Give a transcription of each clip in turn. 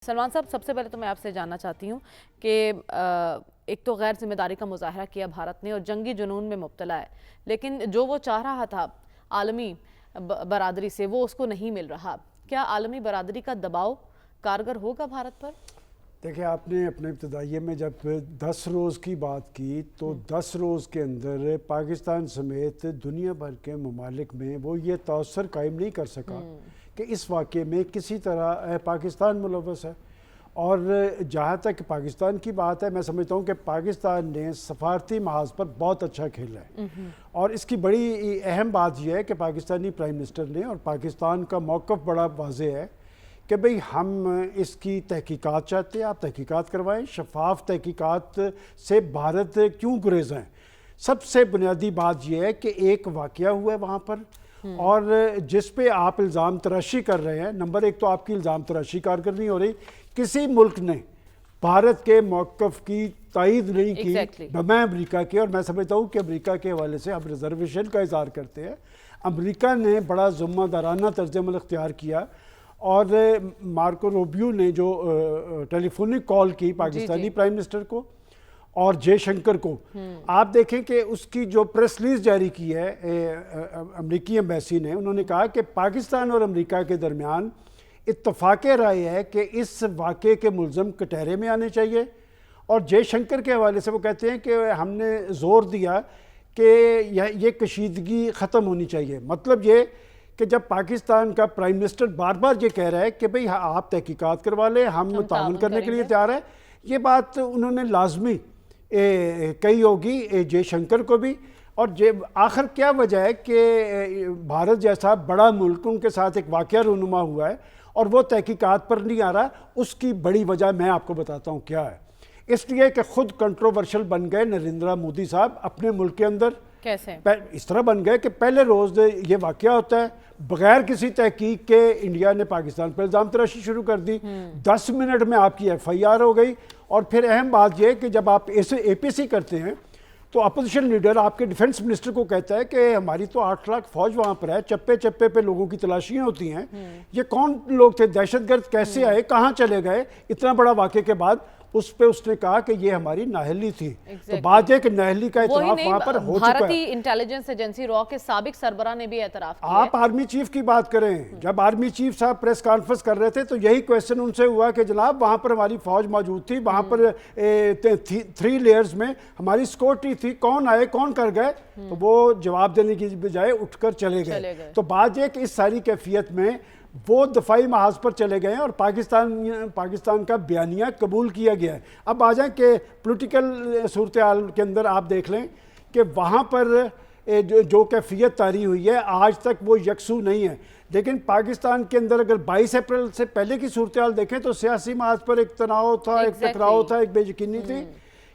سلمان صاحب، سب سے پہلے تو میں آپ سے جاننا چاہتی ہوں کہ ایک تو غیر ذمہ داری کا مظاہرہ کیا بھارت نے اور جنگی جنون میں مبتلا ہے، لیکن جو وہ چاہ رہا تھا عالمی برادری سے وہ اس کو نہیں مل رہا۔ کیا عالمی برادری کا دباؤ کارگر ہوگا بھارت پر؟ دیکھیں، آپ نے اپنے ابتدائیے میں جب 10 روز کی بات کی تو 10 روز کے اندر پاکستان سمیت دنیا بھر کے ممالک میں وہ یہ تاثر قائم نہیں کر سکا کہ اس واقعے میں کسی طرح پاکستان ملوث ہے۔ اور جہاں تک پاکستان کی بات ہے، میں سمجھتا ہوں کہ پاکستان نے سفارتی محاذ پر بہت اچھا کھیلا ہے، اور اس کی بڑی اہم بات یہ ہے کہ پاکستانی پرائم منسٹر نے اور پاکستان کا موقف بڑا واضح ہے کہ بھئی ہم اس کی تحقیقات چاہتے ہیں، آپ تحقیقات کروائیں۔ شفاف تحقیقات سے بھارت کیوں گریز ہیں؟ سب سے بنیادی بات یہ ہے کہ ایک واقعہ ہوا ہے وہاں پر، اور جس پہ آپ الزام تراشی کر رہے ہیں، نمبر ایک تو آپ کی الزام تراشی کارگر نہیں ہو رہی، کسی ملک نے بھارت کے موقف کی تائید نہیں کی بمیں امریکہ کے، اور میں سمجھتا ہوں کہ امریکہ کے حوالے سے ہم ریزرویشن کا اظہار کرتے ہیں۔ امریکہ نے بڑا ذمہ دارانہ طرز عمل اختیار کیا، اور مارکو روبیو نے جو ٹیلی فونک کال کی پاکستانی پرائم منسٹر کو اور جے شنکر کو، آپ دیکھیں کہ اس کی جو پریس ریلیز جاری کی ہے امریکی ایمبیسی نے، انہوں نے کہا کہ پاکستان اور امریکہ کے درمیان اتفاق رائے ہے کہ اس واقعے کے ملزم کٹہرے میں آنے چاہیے، اور جے شنکر کے حوالے سے وہ کہتے ہیں کہ ہم نے زور دیا کہ یہ کشیدگی ختم ہونی چاہیے۔ مطلب یہ کہ جب پاکستان کا پرائم منسٹر بار بار یہ کہہ رہا ہے کہ بھئی آپ تحقیقات کروا لیں، ہم تعاون کرنے کے لیے تیار ہیں، یہ بات انہوں نے لازمی کہی ہوگی جے شنکر کو بھی۔ اور آخر کیا وجہ ہے کہ بھارت جیسا بڑا ملک ان کے ساتھ ایک واقعہ رونما ہوا ہے اور وہ تحقیقات پر نہیں آ رہا؟ اس کی بڑی وجہ میں آپ کو بتاتا ہوں کیا ہے۔ اس لیے کہ خود کنٹروورشل بن گئے نریندر مودی صاحب اپنے ملک کے اندر۔ کیسے؟ اس طرح بن گئے کہ پہلے روز یہ واقعہ ہوتا ہے، بغیر کسی تحقیق کے انڈیا نے پاکستان پر الزام تراشی شروع کر دی، 10 منٹ میں آپ کی FIR ہو گئی۔ اور پھر اہم بات یہ کہ جب آپ APC کرتے ہیں تو اپوزیشن لیڈر آپ کے ڈیفنس منسٹر کو کہتا ہے کہ ہماری تو 8 لاکھ فوج وہاں پر ہے، چپے چپے پہ لوگوں کی تلاشیاں ہوتی ہیں، یہ کون لوگ تھے، دہشت گرد کیسے آئے، کہاں چلے گئے؟ اتنا بڑا واقعے کے بعد اس پہ اس نے کہا کہ یہ ہماری نااہلی تھی۔ تو بات یہ کہ نااہلی کا اعتراف وہاں پر ہو چکا ہے۔ بھارتی انٹیلیجنس ایجنسی را کے سابق سربراہ نے بھی اعتراف کیا۔ آپ آرمی چیف کی بات کریں، جب آرمی چیف صاحب پریس کانفرنس کر رہے تھے تو یہی کویسچن ان سے ہوا کہ جناب وہاں پر ہماری فوج موجود تھی، وہاں پر 3 لیئرز میں ہماری سیکورٹی تھی، کون آئے کون کر گئے؟ تو وہ جواب دینے کی بجائے اٹھ کر چلے گئے۔ تو بات یہ کہ اس ساری کیفیت میں وہ دفاعی محاذ پر چلے گئے ہیں اور پاکستان کا بیانیہ قبول کیا گیا ہے۔ اب آ جائیں کہ پولیٹیکل صورتحال کے اندر آپ دیکھ لیں کہ وہاں پر جو کیفیت طاری ہوئی ہے آج تک وہ یکسو نہیں ہے، لیکن پاکستان کے اندر اگر 22 اپریل سے پہلے کی صورتحال دیکھیں تو سیاسی محاذ پر ایک تناؤ تھا، ایک ٹکراؤ تھا، ایک بے یقینی تھی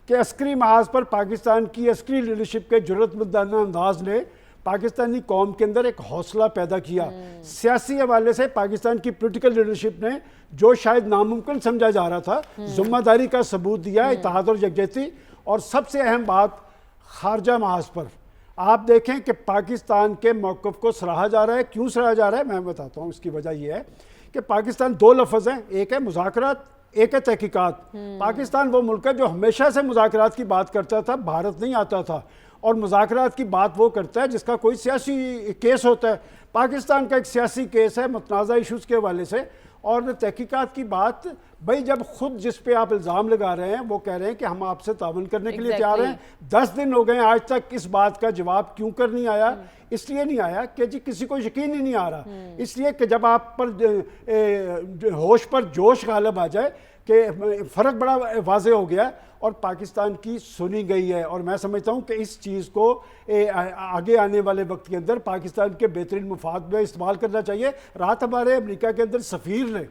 کہ عسکری محاذ پر پاکستان کی عسکری لیڈرشپ کے جرأتمندانہ انداز نے پاکستانی قوم کے اندر ایک حوصلہ پیدا کیا۔ سیاسی حوالے سے پاکستان کی پولیٹیکل لیڈرشپ نے جو شاید ناممکن سمجھا جا رہا تھا، ذمہ داری کا ثبوت دیا، اتحاد اور یکجہتی۔ اور سب سے اہم بات خارجہ محاذ پر آپ دیکھیں کہ پاکستان کے موقف کو سراہا جا رہا ہے۔ کیوں سراہا جا رہا ہے میں بتاتا ہوں۔ اس کی وجہ یہ ہے کہ پاکستان 2 لفظ ہیں، ایک ہے مذاکرات، ایک ہے تحقیقات۔ پاکستان وہ ملک ہے جو ہمیشہ سے مذاکرات کی بات کرتا تھا، بھارت نہیں آتا تھا، اور مذاکرات کی بات وہ کرتا ہے جس کا کوئی سیاسی کیس ہوتا ہے۔ پاکستان کا ایک سیاسی کیس ہے متنازع ایشوز کے حوالے سے، اور تحقیقات کی بات بھائی جب خود جس پہ آپ الزام لگا رہے ہیں وہ کہہ رہے ہیں کہ ہم آپ سے تعاون کرنے کے لیے تیار ہیں، 10 دن ہو گئے آج تک اس بات کا جواب کیوں کر نہیں آیا؟ اس لیے نہیں آیا کہ جی کسی کو یقین ہی نہیں آ رہا، اس لیے کہ جب آپ پر ہوش پر جوش غالب آ جائے کہ فرق بڑا واضح ہو گیا اور پاکستان کی سنی گئی ہے۔ اور میں سمجھتا ہوں کہ اس چیز کو آگے آنے والے وقت کے اندر پاکستان کے بہترین مفاد میں استعمال کرنا چاہیے۔ رات ہمارے امریکہ کے اندر سفیر نے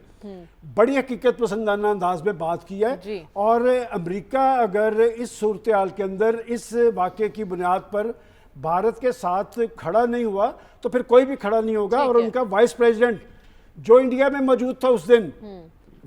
بڑی حقیقت پسندانہ انداز میں بات کی ہے، اور امریکہ اگر اس صورتحال کے اندر اس واقعے کی بنیاد پر بھارت کے ساتھ کھڑا نہیں ہوا تو پھر کوئی بھی کھڑا نہیں ہوگا۔ اور ان کا وائس پریزیڈنٹ جو انڈیا میں موجود تھا اس دن،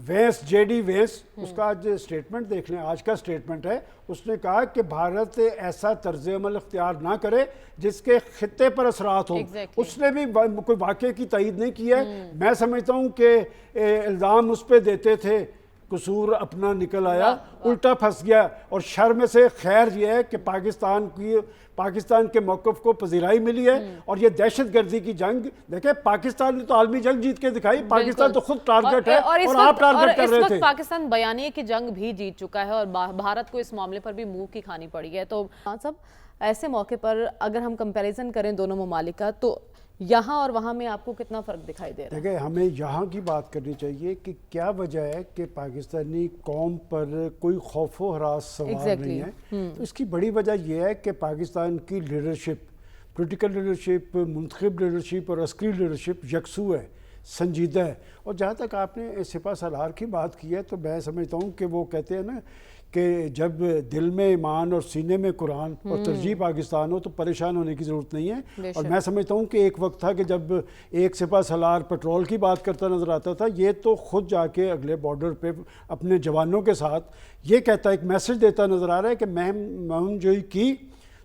وینس، JD وینس، اس کا آج سٹیٹمنٹ دیکھ لیں، آج کا سٹیٹمنٹ ہے، اس نے کہا کہ بھارت ایسا طرز عمل اختیار نہ کرے جس کے خطے پر اثرات ہوں۔ اس نے بھی کوئی واقعے کی تائید نہیں کی ہے۔ میں سمجھتا ہوں کہ الزام اس پہ دیتے تھے قصور اپنا نکل آیا, الٹا پھنس گیا. اور شر میں سے خیر یہ ہے کہ پاکستان کے موقف کو پذیرائی ملی ہے, اور یہ دہشت گردی کی جنگ, دیکھیں پاکستان نے تو عالمی جنگ جیت کے دکھائی, پاکستان تو خود ٹارگٹ ہے اور آپ ٹارگٹ کر رہے تھے. پاکستان بیانیے کی جنگ بھی جیت چکا ہے اور بھارت کو اس معاملے پر بھی منہ کی کھانی پڑی ہے. تو صاحب ایسے موقع پر اگر ہم کمپیریزن کریں دونوں ممالک کا, تو یہاں اور وہاں میں آپ کو کتنا فرق دکھائی دے رہا ہے؟ دیکھیں ہمیں یہاں کی بات کرنی چاہیے کہ کیا وجہ ہے کہ پاکستانی قوم پر کوئی خوف و ہراس سوار نہیں ہے. تو اس کی بڑی وجہ یہ ہے کہ پاکستان کی لیڈرشپ, پولیٹیکل لیڈرشپ, منتخب لیڈرشپ اور عسکری لیڈرشپ یکسو ہے, سنجیدہ ہے. اور جہاں تک آپ نے سپہ سالار کی بات کی ہے تو میں سمجھتا ہوں کہ وہ کہتے ہیں نا کہ جب دل میں ایمان اور سینے میں قرآن اور ترجیح پاکستان ہو تو پریشان ہونے کی ضرورت نہیں ہے. اور میں سمجھتا ہوں کہ ایک وقت تھا کہ جب ایک سپہ سالار پیٹرول کی بات کرتا نظر آتا تھا, یہ تو خود جا کے اگلے بارڈر پہ اپنے جوانوں کے ساتھ یہ کہتا ہے, ایک میسج دیتا نظر آ رہا ہے کہ مہم جوئی کی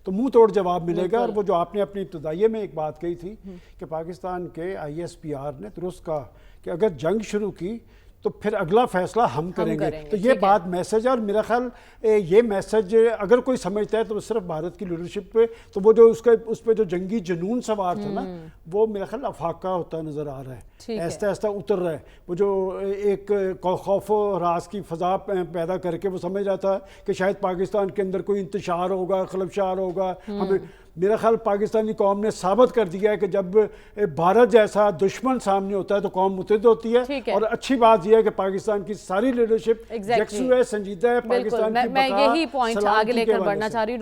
تو منہ توڑ جواب ملے گا. اور وہ جو آپ نے اپنی ابتدائیے میں ایک بات کہی تھی کہ پاکستان کے ISPR نے درست کہا کہ اگر جنگ شروع کی تو پھر اگلا فیصلہ ہم کریں گے. تو یہ بات میسج ہے, اور میرا خیال یہ میسج اگر کوئی سمجھتا ہے تو صرف بھارت کی لیڈرشپ پہ, تو وہ جو اس پہ جو جنگی جنون سوار تھا نا, وہ میرا خیال افاقہ ہوتا نظر آ رہا ہے, ایستا ایستا اتر رہا ہے. وہ جو ایک خوف و ہراس کی فضا پیدا کر کے وہ سمجھ رہا تھا کہ شاید پاکستان کے اندر کوئی انتشار ہوگا, خلفشار ہوگا. ہمیں میرا خیال پاکستانی قوم نے ثابت کر دیا ہے کہ جب بھارت جیسا دشمن سامنے ہوتا ہے تو قوم متحد ہوتی ہے. اور اچھی بات یہ ہے کہ پاکستان کی ساری لیڈرشپ یکسو ہے, سنجیدہ ہے. پاکستان کی میں یہی پوائنٹ آگے لے کر بڑھنا چاہ رہی ہوں.